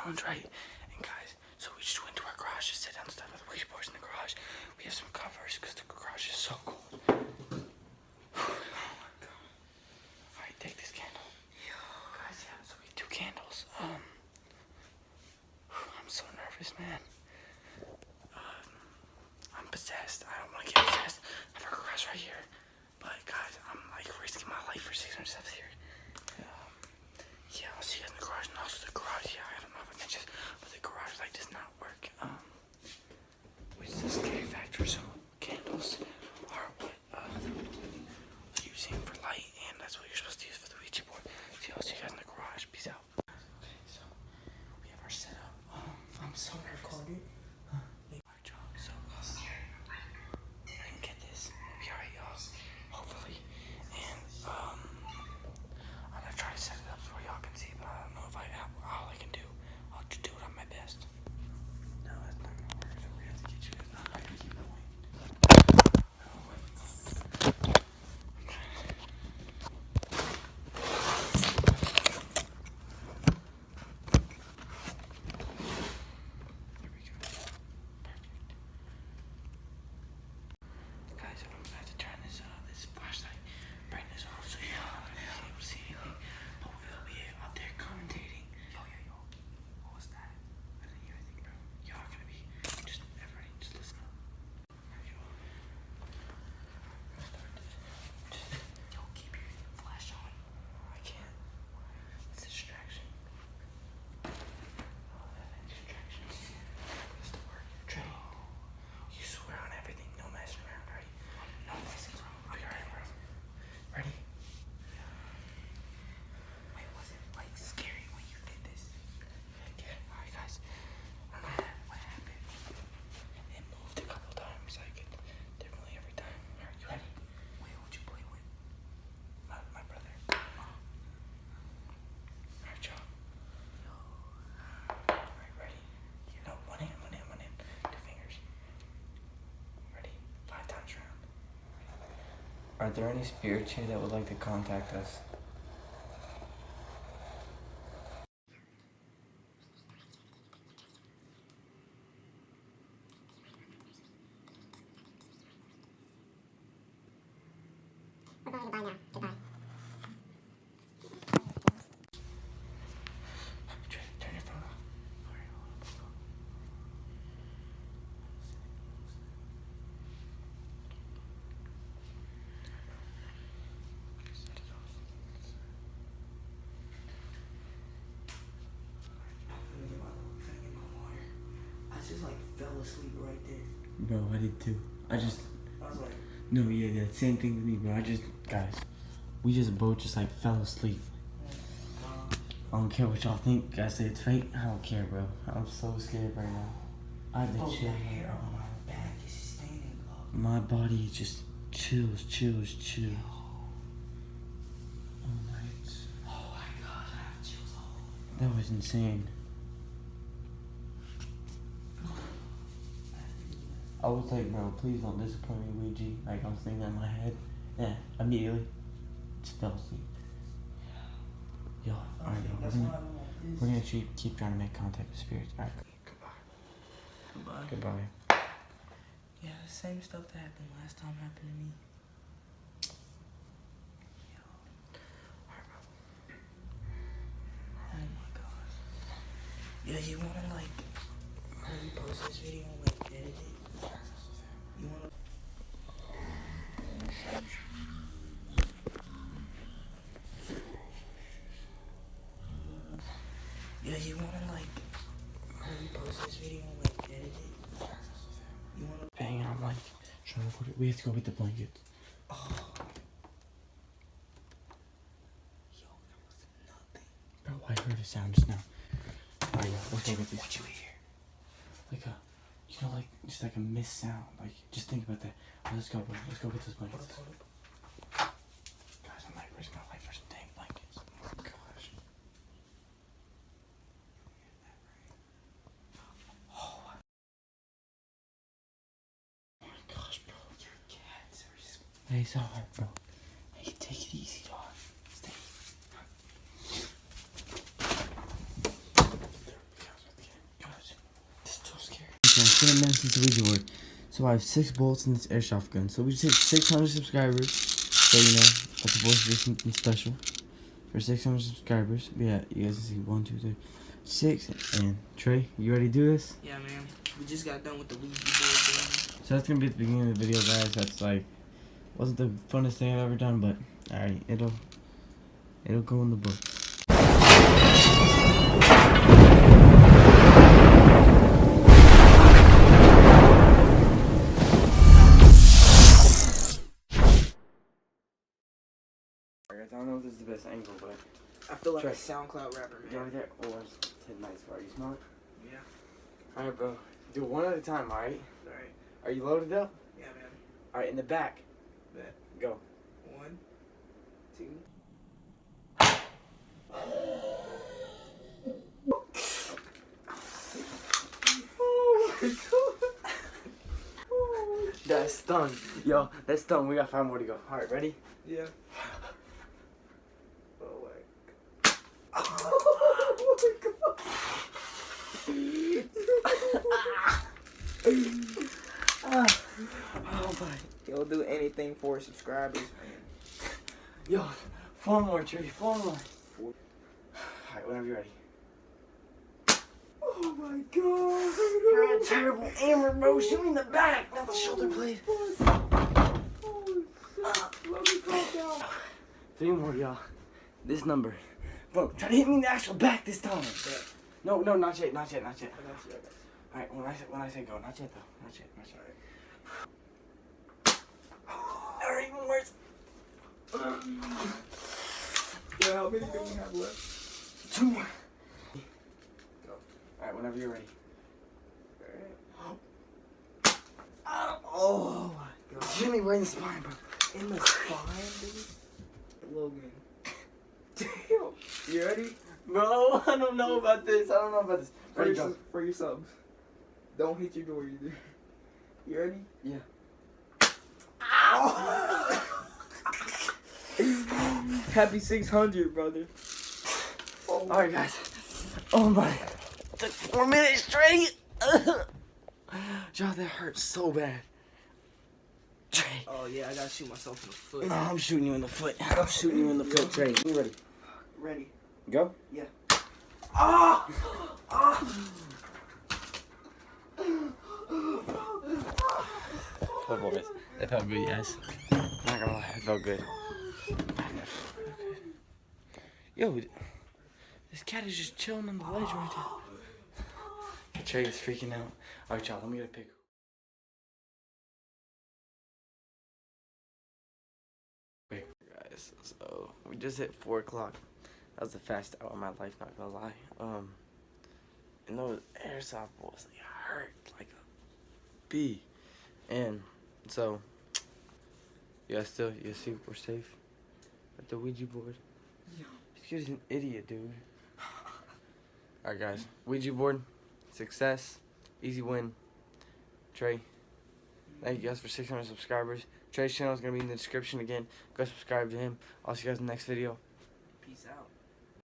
challenge, right? And guys, so we just went to our garage to sit down and stuff with the Ouija boards in the garage. We have some covers because the garage is so cold. Oh my god. Alright, take this candle. Guys, yeah, so we have 2 candles. I'm so nervous, man. I'm possessed. I don't want to get possessed. I have our garage right here. But guys, I'm like risking my life for 600 steps here. Yeah, I'll see you guys in the garage. And also the garage, yeah, I don't know if I mentioned, but the garage light does not work. Which is a scary factor. So candles are what we're using for light, and that's what you're supposed to use for the Ouija board. See, I'll see you guys in the garage. Peace out. Okay, so we have our setup. I'm so recorded. Alright, y'all. So I can get this. We'll be alright, y'all. Hopefully. And I'm gonna try to set it up so y'all can see, but I don't know if all I can do. I'll just do it on my best. No, that's not gonna work. So we have to get you guys. I can keep going. Guys, I'm gonna have to turn this flashlight brightness off so y'all not be able to see anything. But we'll be out there commentating. Yo. What was that? I didn't hear anything, bro. Y'all gonna be everybody just listen up. Alright, y'all. Start this. Yo, keep your flash on. I can't. It's a distraction. Oh, that's a distraction. What's the word? Trae. You swear on everything, no messing around, right? No messing around. Okay, alright, bro. Ready? Wait, was it like scary when you did this? Yeah. Alright, guys. What happened? It moved a couple times, like differently every time. Alright, you ready? Wait, what'd you play with? My brother. Alright, y'all. Alright, ready? No, one hand. 2 fingers. Ready? 5 times round. Are there any spirits here that would like to contact us? We're going goodbye now. Goodbye. Turn your phone off. Alright, hold on. Set it off. I just like fell asleep right there. Bro, I did too. I was like, No, yeah, same thing with me, bro. Guys, we just both just like fell asleep. I don't care what y'all think. Guys say it's fake. I don't care, bro. I'm so scared right now. I've been oh, the chilling. hair on my back is standing up. My body just chills. Oh my, Oh my gosh, I have chills all over. that was insane. I was like, bro, please don't disappoint me, Ouija. Like, I was thinking that in my head. Yeah, immediately just fell asleep. Yo, alright, yo, That's why I don't want this. we're gonna keep trying to make contact with spirits. Alright, goodbye. Yeah, the same stuff that happened last time happened to me. Oh my gosh. Yeah, you wanna like repost this video and like edit it? You wanna? Yeah, you wanna like repost this video and like edit it? You wanna? Hang on, I'm like trying to record it. We have to go get the blankets. Oh. Yo, that was nothing. Bro, I heard a sound just now. Alright, yeah, let's go get these. What you hear? Like like just like a mist sound. Like, just think about that. Let's go, bro. Let's go get those blankets. Guys, I'm like risking my life for some dang blankets. Oh my gosh. Oh my gosh, bro. You're a cat, seriously. Hey, it's alright, bro. Hey, take it easy, dog. Stay. There we go. been a minute since the Ouija board. So I have 6 bullets in this airsoft gun. So we just hit 600 subscribers. So you know, that's supposed to be something special for 600 subscribers. But yeah, you guys can see 1, 2, 3, 6. And Trey, you ready to do this? Yeah, man. We just got done with the Ouija board thing. So that's gonna be at the beginning of the video, guys. That's like wasn't the funnest thing I've ever done, but alright, it'll go in the book. Guys, I don't know if this is the best angle, but I feel like Trae. a SoundCloud rapper, get man. over there. Oh, it's a nice car. You smell it? Yeah. Alright, bro. Do it one at a time, alright? Alright. Are you loaded up? Yeah, man. Alright, in the back. Bet. Go. 1, 2. That's done. Yo, that's done. We got 5 more to go. Alright, ready? Yeah. Oh my. He'll do anything for subscribers, man. Yo, 4 more, Trey. 4 more. Alright, whenever you're ready. Oh my god. You're a terrible aimer, bro. Shoot me in the back, not the shoulder blade. Let me calm down. 3 more, y'all. This number. Bro, try to hit me in the actual back this time. No, not yet, not yet, not yet. I got you. Alright, when I say go, not yet though. Not yet, not yet. Alright, even worse. Yeah, how many do we have left? 2 more. Alright, whenever you're ready. Oh my god. Hit me right in the spine, bro. In the spine, dude? Logan. Damn. You ready? Bro, I don't know about this. I don't know about this. Ready, go. For your subs. Don't hit your door either. You ready? Yeah. Happy 600, brother. Oh. Alright, guys. Oh my. Took 4 minutes straight. Y'all, that hurts so bad. Trey. Oh yeah, I gotta shoot myself in the foot. No, I'm shooting you in the foot. I'm shooting you in the foot, Trey. You ready? Ready? Go? Yeah. Ah! Ah! That felt good, guys. I'm not gonna lie, it felt good. Yo, this cat is just chilling on the ledge right there. Trey is freaking out. Alright, y'all, let me get a pic. Wait, guys, so we just hit 4 o'clock. That was the fastest hour of my life, not gonna lie. And those airsoft balls, they hurt like a bee. And so, you see we're safe at the Ouija board. Yeah. This kid's an idiot, dude. Alright, guys, Ouija board, success, easy win. Trey, thank you guys for 600 subscribers. Trey's channel is gonna be in the description again. Go subscribe to him. I'll see you guys in the next video. Peace out.